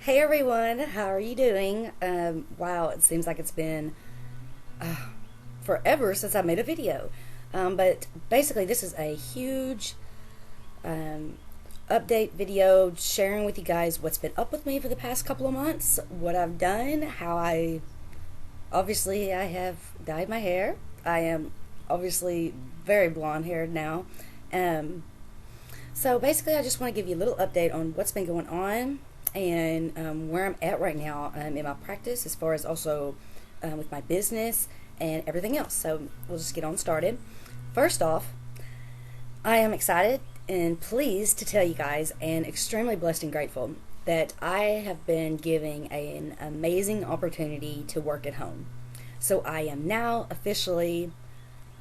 Hey everyone, how are you doing? Wow, it seems like it's been forever since I made a video. But basically, this is a huge um, update video sharing with you guys what's been up with me for the past couple of months, what I've done, how I have dyed my hair. I am obviously very blonde haired now. Um, so basically, I just want to give you a little update on what's been going on and where I'm at right now in my practice, as far as also with my business and everything else. So we'll just get on started. First off, I am excited and pleased to tell you guys, and extremely blessed and grateful that I have been giving an amazing opportunity to work at home. So I am now officially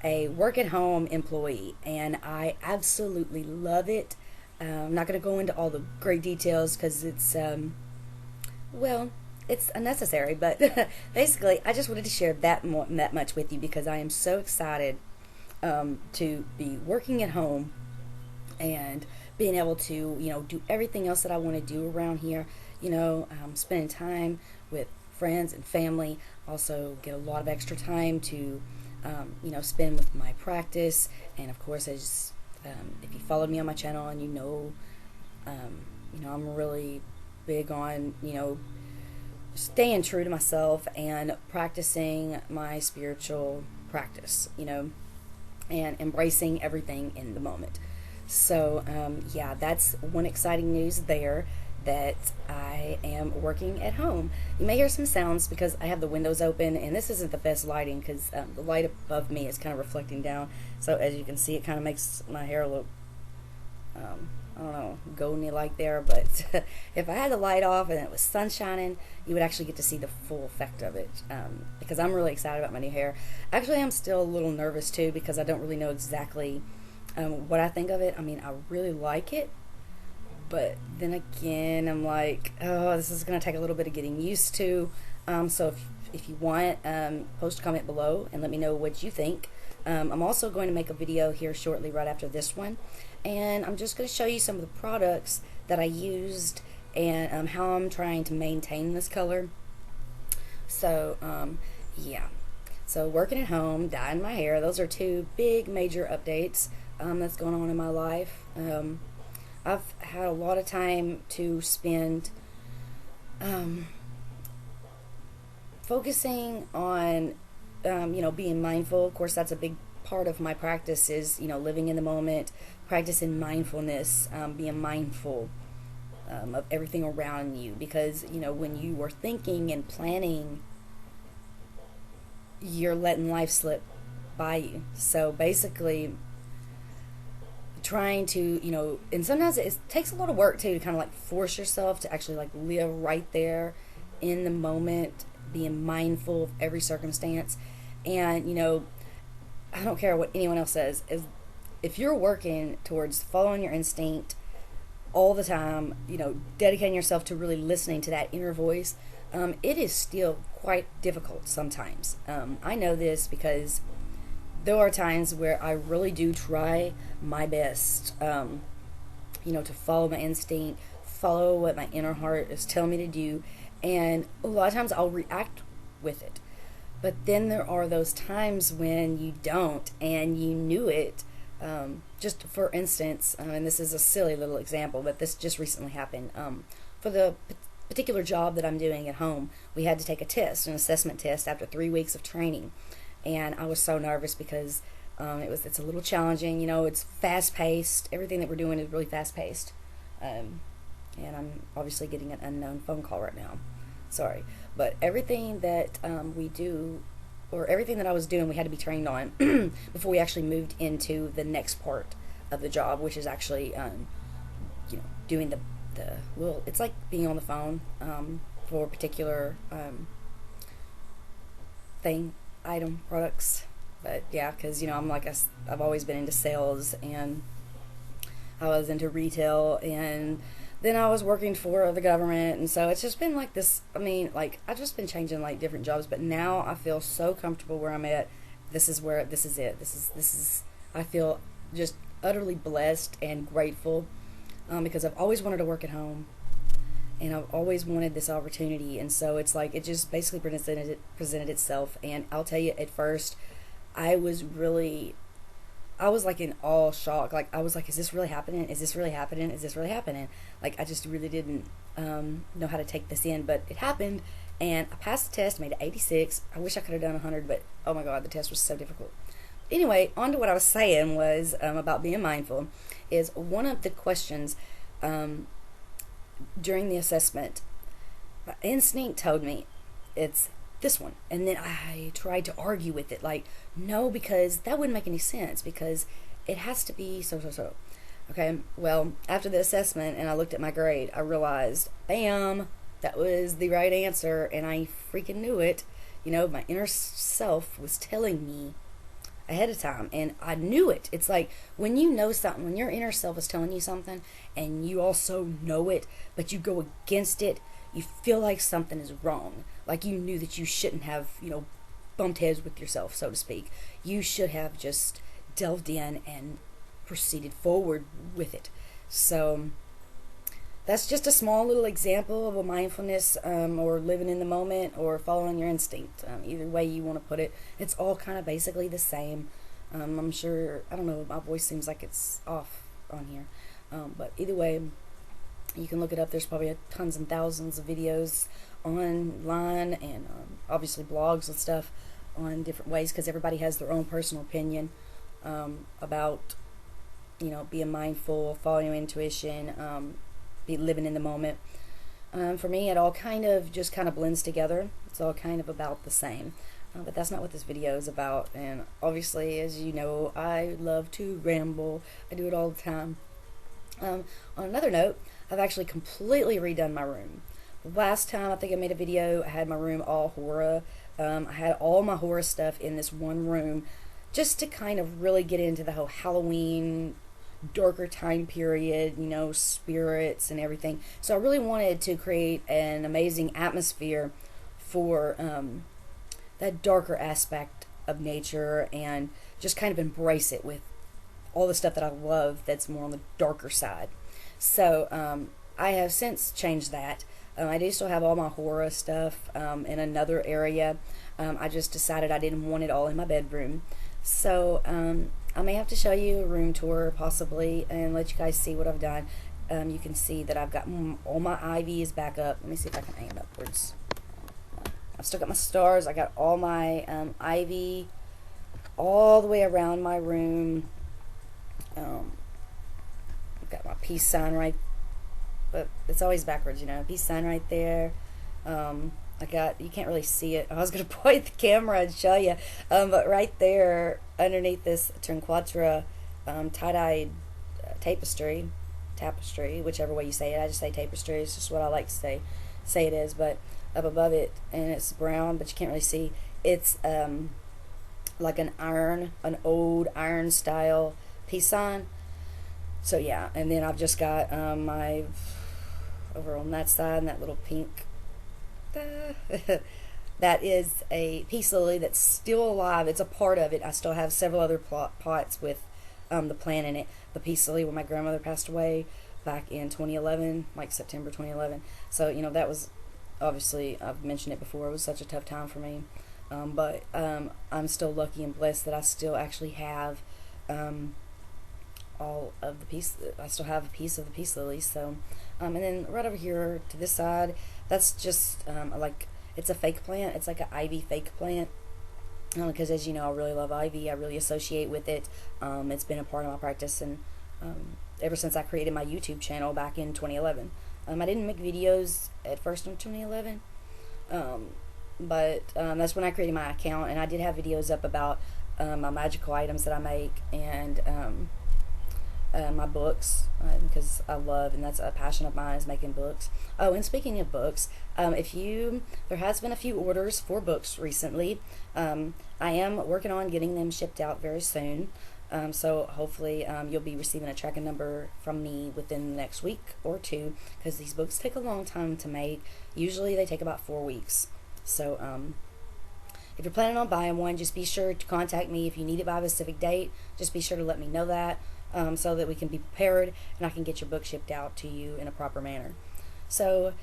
a work at home employee, and I absolutely love it. I'm not going to go into all the great details because well, it's unnecessary, but basically, I just wanted to share that much with you because I am so excited to be working at home and being able to, do everything else that I want to do around here. Spending time with friends and family. Also, get a lot of extra time to, spend with my practice. And of course, as if you followed me on my channel and I'm really big on, staying true to myself and practicing my spiritual practice, and embracing everything in the moment. So, yeah, that's one exciting news there, that I am working at home. You may hear some sounds because I have the windows open, and this isn't the best lighting because the light above me is kind of reflecting down. So as you can see, it kind of makes my hair look, I don't know, golden like there. But if I had the light off and it was sun shining, you would actually get to see the full effect of it, because I'm really excited about my new hair. Actually, I'm still a little nervous too because I don't really know exactly what I think of it. I mean, I really like it, but then again, I'm like, oh, this is going to take a little bit of getting used to. So if you want, post a comment below and let me know what you think. I'm also going to make a video here shortly right after this one, and I'm just going to show you some of the products that I used and how I'm trying to maintain this color. So, yeah. So working at home, dyeing my hair, those are two big major updates that's going on in my life. I've had a lot of time to spend focusing on, being mindful. Of course, that's a big part of my practice is, living in the moment, practicing mindfulness, being mindful of everything around you. Because, when you are thinking and planning, you're letting life slip by you. So basically, trying to, and sometimes it takes a lot of work too to kind of like force yourself to actually like live right there in the moment, being mindful of every circumstance. And I don't care what anyone else says, if you're working towards following your instinct all the time, dedicating yourself to really listening to that inner voice, it is still quite difficult sometimes. I know this because there are times where I really do try my best, to follow my instinct, follow what my inner heart is telling me to do, and a lot of times I'll react with it. But then there are those times when you don't, and you knew it. Just for instance, and this is a silly little example, but this just recently happened. For the particular job that I'm doing at home, we had to take a test, an assessment test, after 3 weeks of training. And I was so nervous because it's a little challenging. It's fast paced. Everything that we're doing is really fast paced. And I'm obviously getting an unknown phone call right now. Sorry, but everything that we do, or everything that I was doing, we had to be trained on before we actually moved into the next part of the job, which is actually doing the well, it's like being on the phone for a particular item, products. But yeah, because I've always been into sales, and I was into retail, and then I was working for the government, and so it's just been like this. I mean, like, I've just been changing like different jobs, but now I feel so comfortable where I'm at. This is it. This is I feel just utterly blessed and grateful, because I've always wanted to work at home, and I've always wanted this opportunity. And so it's like it just basically presented itself. And I'll tell you, at first I was really, I was like in all shock. Like I was like, is this really happening? Is this really happening? Is this really happening? Like I just really didn't know how to take this in, but it happened, and I passed the test. Made an 86. I wish I could have done 100, but oh my god, the test was so difficult. Anyway, on to what I was saying was about being mindful. Is one of the questions during the assessment, my instinct told me it's this one, and then I tried to argue with it, like, no, because that wouldn't make any sense, because it has to be so. Okay, well, after the assessment and I looked at my grade, I realized, bam, that was the right answer, and I freaking knew it. You know, my inner self was telling me ahead of time, and I knew it. It's like when you know something, when your inner self is telling you something and you also know it, but you go against it, you feel like something is wrong. Like you knew that you shouldn't have, bumped heads with yourself, so to speak. You should have just delved in and proceeded forward with it. So that's just a small little example of a mindfulness, or living in the moment, or following your instinct. Either way you want to put it, it's all kind of basically the same. I'm sure, I don't know, my voice seems like it's off on here, but either way, you can look it up. There's probably tons and thousands of videos online, and obviously blogs and stuff on different ways, because everybody has their own personal opinion about being mindful, following your intuition, be living in the moment. For me, it all kind of blends together. It's all kind of about the same, but that's not what this video is about. And obviously, as you know, I love to ramble. I do it all the time. On another note, I've actually completely redone my room. Last time I think I made a video, I had my room all horror. I had all my horror stuff in this one room, just to kind of really get into the whole Halloween, darker time period, spirits and everything. So I really wanted to create an amazing atmosphere for that darker aspect of nature, and just kind of embrace it with all the stuff that I love that's more on the darker side. So I have since changed that. I do still have all my horror stuff in another area. I just decided I didn't want it all in my bedroom. So I may have to show you a room tour possibly and let you guys see what I've done. You can see that I've got all my ivy is back up. Let me see if I can aim upwards. I've still got my stars. I got all my ivy all the way around my room. I've got my peace sign right, but it's always backwards, peace sign right there. I got, you can't really see it. I was going to point the camera and show you, but right there underneath this Trinquetra tie-dyed tapestry, whichever way you say it. I just say tapestry. It's just what I like to say it is. But up above it, and it's brown, but you can't really see. It's like an old iron style peace sign. So yeah, and then I've just got my, over on that side, and that little pink, that is a peace lily that's still alive. It's a part of it. I still have several other pots with the plant in it. The peace lily when my grandmother passed away back in 2011, like September 2011. So that was, obviously I've mentioned it before, it was such a tough time for me, but I'm still lucky and blessed that I still actually have all of the piece. I still have a piece of the peace lily. So and then right over here to this side, that's just like, it's a fake plant. It's like an ivy fake plant, because as you know, I really love ivy. I really associate with it. It's been a part of my practice, and ever since I created my YouTube channel back in 2011. I didn't make videos at first in 2011, but that's when I created my account, and I did have videos up about my magical items that I make, and my books, because I love, and that's a passion of mine, is making books. Oh, and speaking of books, there has been a few orders for books recently. I am working on getting them shipped out very soon. So hopefully you'll be receiving a tracking number from me within the next week or two, because these books take a long time to make. Usually they take about 4 weeks. So if you're planning on buying one, just be sure to contact me. If you need it by a specific date, just be sure to let me know that, so that we can be prepared and I can get your book shipped out to you in a proper manner. So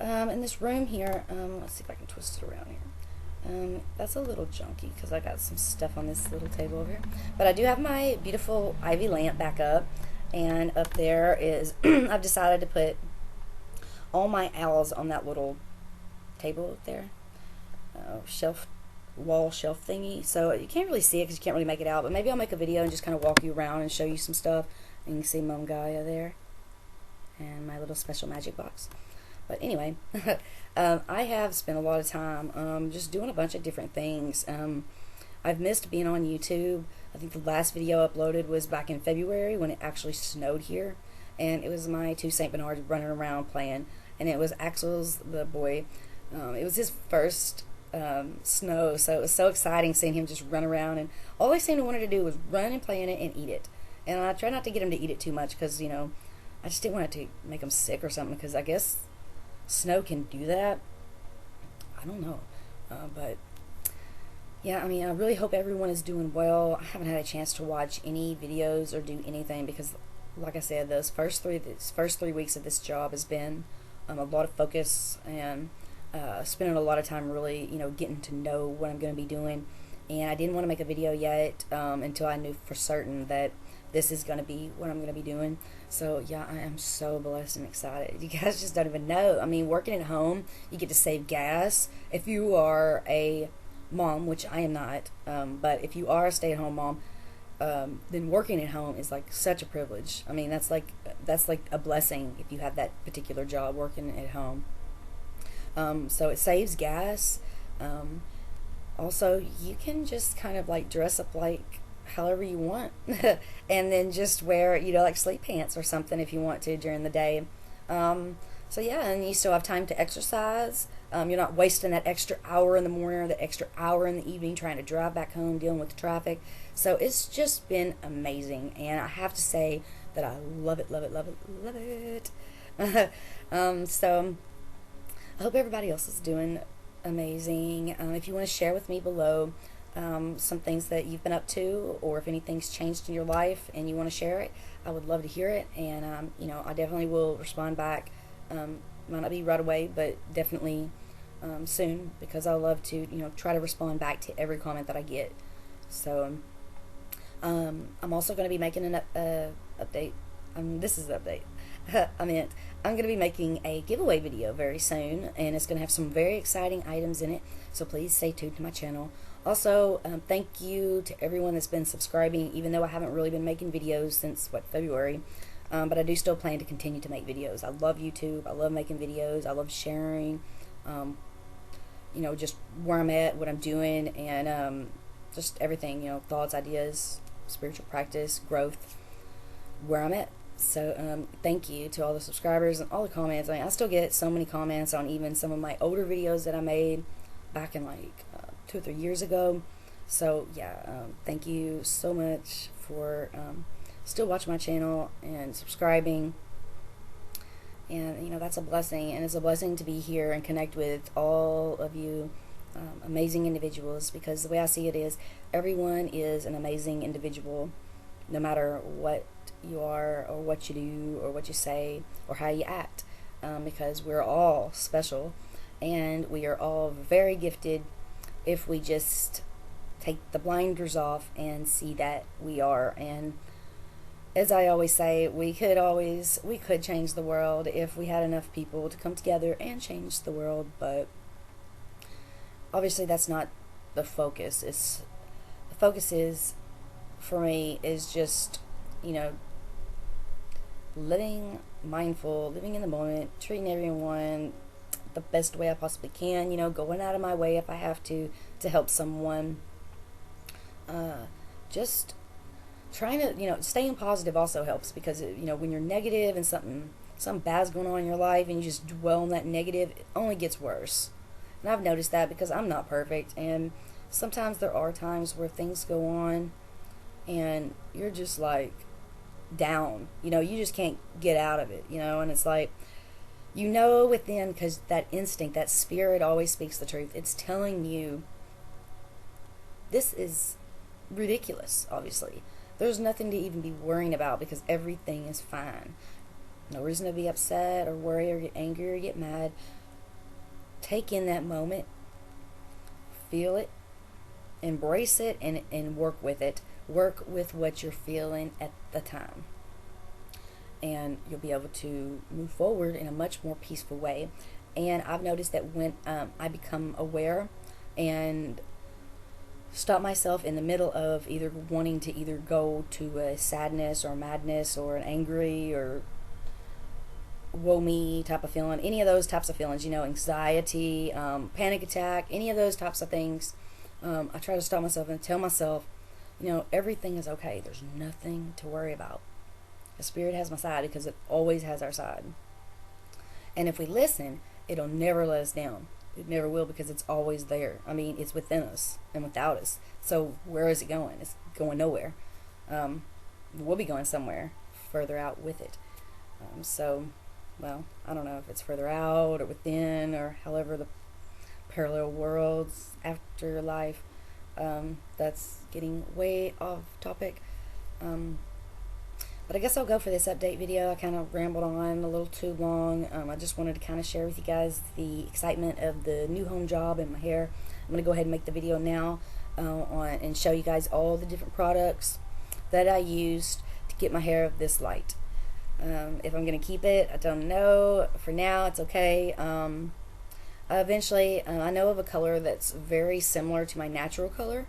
in this room here, let's see if I can twist it around here. That's a little junky because I got some stuff on this little table over here. But I do have my beautiful Ivy lamp back up, and up there is I've decided to put all my owls on that little table up there, wall shelf thingy. So you can't really see it because you can't really make it out, but maybe I'll make a video and just kind of walk you around and show you some stuff. And you can see Mom Gaia there and my little special magic box. But anyway, I have spent a lot of time just doing a bunch of different things. I've missed being on YouTube. I think the last video uploaded was back in February when it actually snowed here. And it was my two St. Bernards running around playing. And it was Axel's, the boy. It was his first snow, so it was so exciting seeing him just run around. And all he seemed to wanted to do was run and play in it and eat it. And I try not to get him to eat it too much because, you know, I just didn't want it to make him sick or something, because I guess snow can do that. I don't know. But yeah, I mean, I really hope everyone is doing well. I haven't had a chance to watch any videos or do anything because, like I said, these first 3 weeks of this job has been a lot of focus and spending a lot of time really, you know, getting to know what I'm going to be doing. And I didn't want to make a video yet until I knew for certain that this is going to be what I'm going to be doing. So yeah, I am so blessed and excited. You guys just don't even know. I mean, working at home, you get to save gas. If you are a mom, which I am not, but if you are a stay-at-home mom, then working at home is like such a privilege. I mean, that's like a blessing if you have that particular job, working at home. So it saves gas. Also, you can just kind of like dress up like however you want and then just wear, you know, like sleep pants or something if you want to during the day. So yeah, and you still have time to exercise. You're not wasting that extra hour in the morning or the extra hour in the evening trying to drive back home, dealing with the traffic. So it's just been amazing, and I have to say that I love it, love it, love it, love it. So I hope everybody else is doing amazing. If you want to share with me below some things that you've been up to, or if anything's changed in your life and you want to share it, I would love to hear it. And you know, I definitely will respond back. Might not be right away, but definitely soon, because I love to, you know, try to respond back to every comment that I get. So I'm also going to be making an update. This is the update. I'm going to be making a giveaway video very soon, and it's going to have some very exciting items in it, so please stay tuned to my channel. Also, thank you to everyone that's been subscribing, even though I haven't really been making videos since, February. But I do still plan to continue to make videos. I love YouTube. I love making videos. I love sharing, you know, just where I'm at, what I'm doing, and just everything, you know, thoughts, ideas, spiritual practice, growth, where I'm at. So thank you to all the subscribers and all the comments. I mean, I still get so many comments on even some of my older videos that I made back in like 2 or 3 years ago. So yeah, thank you so much for still watching my channel and subscribing. And you know, that's a blessing, and it's a blessing to be here and connect with all of you amazing individuals, because the way I see it is everyone is an amazing individual, no matter what you are or what you do or what you say or how you act, because we're all special and we are all very gifted if we just take the blinders off and see that we are. And as I always say, we could change the world if we had enough people to come together and change the world, but obviously that's not the focus. The focus is, for me, is just, you know, living mindful, living in the moment, treating everyone the best way I possibly can, you know, going out of my way if I have to help someone. Just trying to, you know, staying positive also helps, because, you know, when you're negative and something bad's going on in your life and you just dwell on that negative, it only gets worse. And I've noticed that because I'm not perfect, and sometimes there are times where things go on and you're just like down, you know, you just can't get out of it, you know, and it's like, you know, within, because that instinct, that spirit always speaks the truth. It's telling you this is ridiculous. Obviously there's nothing to even be worrying about because everything is fine. No reason to be upset or worry or get angry or get mad. Take in that moment, feel it, embrace it, and work with it. Work with what you're feeling at the time. And you'll be able to move forward in a much more peaceful way. And I've noticed that when I become aware and stop myself in the middle of either wanting to either go to a sadness or madness or an angry or woe me type of feeling, any of those types of feelings, anxiety, panic attack, any of those types of things, I try to stop myself and tell myself, everything is okay. There's nothing to worry about. The Spirit has my side because it always has our side. And if we listen, it'll never let us down. It never will, because it's always there. I mean, it's within us and without us. So where is it going? It's going nowhere. We'll be going somewhere further out with it. Well, I don't know if it's further out or within or however the parallel worlds, afterlife. That's getting way off topic. But I guess I'll go for this update video. I kind of rambled on a little too long. I just wanted to kind of share with you guys the excitement of the new home job and my hair. I'm going to go ahead and make the video now and show you guys all the different products that I used to get my hair this light. If I'm going to keep it, I don't know. For now, it's okay. Eventually, I know of a color that's very similar to my natural color.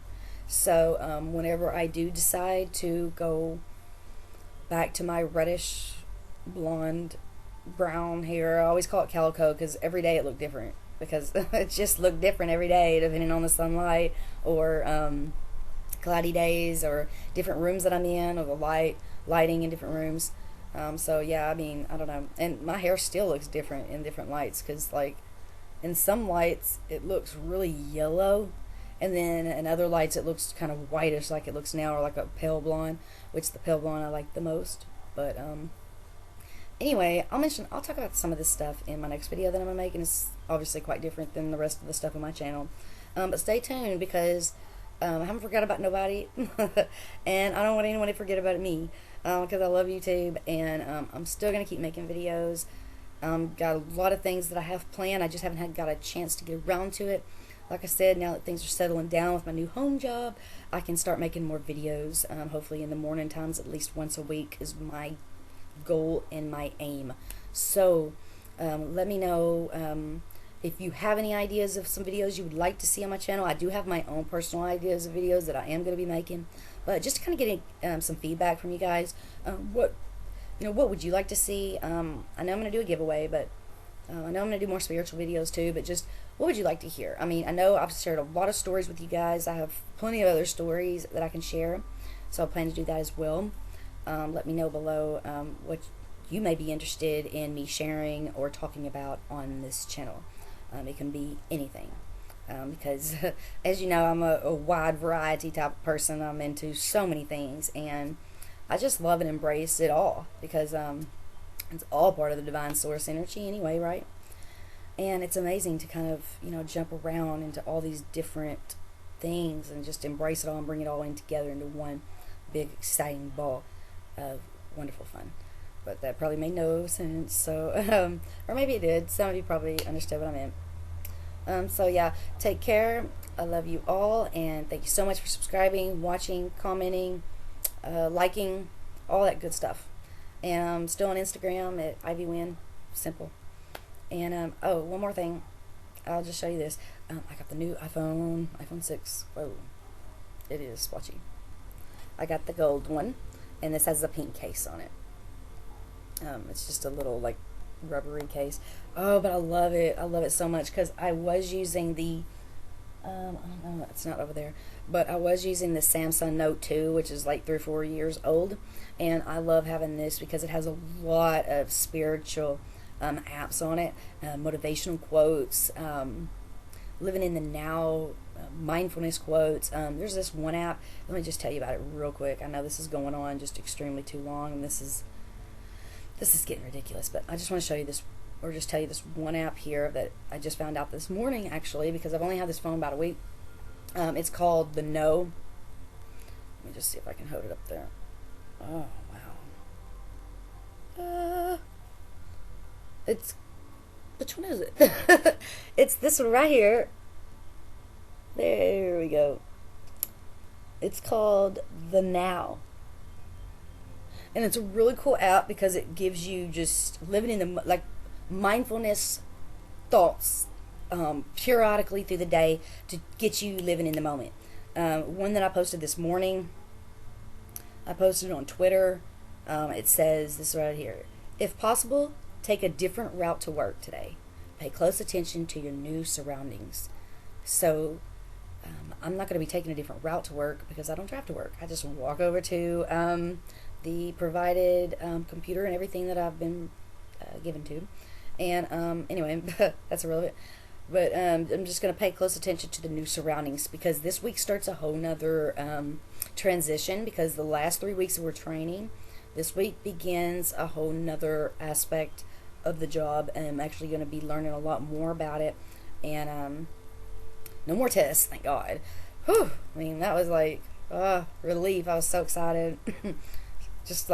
So whenever I do decide to go back to my reddish blonde brown hair, I always call it calico because every day it looked different, because it just looked different every day depending on the sunlight or cloudy days or different rooms that I'm in, or the lighting in different rooms. So yeah, I mean, I don't know. And my hair still looks different in different lights, because like in some lights it looks really yellow, and then in other lights it looks kind of whitish like it looks now, or like a pale blonde, which the pale blonde I like the most. But anyway, I'll talk about some of this stuff in my next video that I'm gonna make, and it's obviously quite different than the rest of the stuff on my channel. But stay tuned, because I haven't forgot about nobody and I don't want anyone to forget about me, because I love YouTube, and I'm still gonna keep making videos. Got a lot of things that I have planned. I just haven't got a chance to get around to it. Like I said, now that things are settling down with my new home job, I can start making more videos, hopefully in the morning times, at least once a week is my goal and my aim. So let me know if you have any ideas of some videos you would like to see on my channel. I do have my own personal ideas of videos that I am going to be making, but just to kind of get some feedback from you guys. What would you like to see? I know I'm going to do a giveaway, but I know I'm going to do more spiritual videos too, but just what would you like to hear? I mean, I know I've shared a lot of stories with you guys. I have plenty of other stories that I can share, so I plan to do that as well. Let me know below what you may be interested in me sharing or talking about on this channel. It can be anything, because as you know, I'm a wide variety type of person. I'm into so many things, and I just love and embrace it all, because it's all part of the divine source energy anyway, right? And it's amazing to kind of, jump around into all these different things and just embrace it all and bring it all in together into one big exciting ball of wonderful fun. But that probably made no sense. So, or maybe it did. Some of you probably understood what I meant. So yeah, take care. I love you all, and thank you so much for subscribing, watching, commenting, liking, all that good stuff. And I'm still on Instagram at IvyWynd, simple. And oh, one more thing, I'll just show you this. I got the new iPhone 6. Whoa, it is splotchy. I got the gold one, and this has a pink case on it. It's just a little like rubbery case. Oh, but I love it. I love it so much, because I was using the I don't know, it's not over there, but I was using the Samsung Note 2, which is like 3 or 4 years old, and I love having this because it has a lot of spiritual apps on it, motivational quotes, living in the now, mindfulness quotes. There's this one app. Let me just tell you about it real quick. I know this is going on just extremely too long, and this is getting ridiculous, but I just want to show you this, or just tell you this one app here that I just found out this morning, actually, because I've only had this phone about a week. It's called The Know. Let me just see if I can hold it up there. Oh, wow. It's, which one is it? It's this one right here. There we go. It's called The Now. And it's a really cool app because it gives you just living in the, like, mindfulness thoughts periodically through the day to get you living in the moment. One that I posted this morning, I posted it on Twitter. It says this right here: if possible, take a different route to work today. Pay close attention to your new surroundings. So I'm not going to be taking a different route to work because I don't drive to work. I just walk over to the provided computer and everything that I've been given to. And anyway, that's irrelevant. But I'm just going to pay close attention to the new surroundings because this week starts a whole nother transition, because the last 3 weeks were training. This week begins a whole nother aspect of the job, and I'm actually going to be learning a lot more about it. And no more tests, thank God. Whew. I mean, that was like relief. I was so excited. just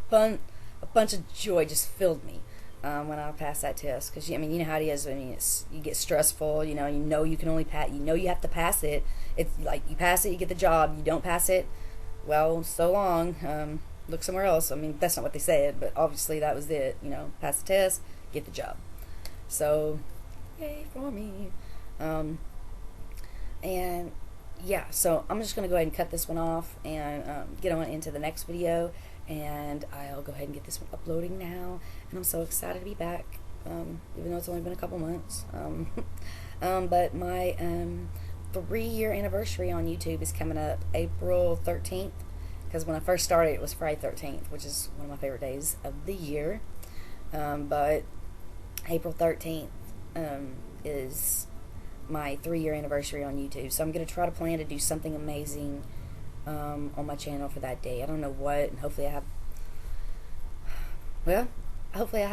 fun. A bunch of joy just filled me when I passed that test. Because I mean, you know how it is. I mean, you get stressful. You know you can only pass. You know you have to pass it. It's like you pass it, you get the job. You don't pass it, well, so long. Look somewhere else. I mean, that's not what they said, but obviously that was it. You know, pass the test, get the job. So, yay for me. And yeah, so I'm just going to go ahead and cut this one off and get on into the next video. And I'll go ahead and get this one uploading now. And I'm so excited to be back, even though it's only been a couple months. But my 3-year anniversary on YouTube is coming up April 13th. Because when I first started, it was Friday 13th, which is one of my favorite days of the year. But April 13th is my 3-year anniversary on YouTube. So I'm going to try to plan to do something amazing on my channel for that day. I don't know what, and hopefully I have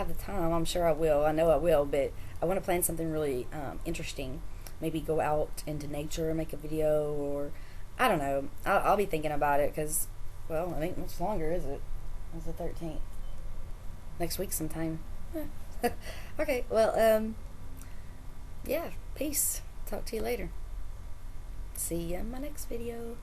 the time. I'm sure I will. I know I will, but I want to plan something really interesting. Maybe go out into nature and make a video, or I don't know. I'll be thinking about it because, well, I think much longer, is it? It's the 13th. Next week sometime. Okay, well, yeah, peace. Talk to you later. See you in my next video.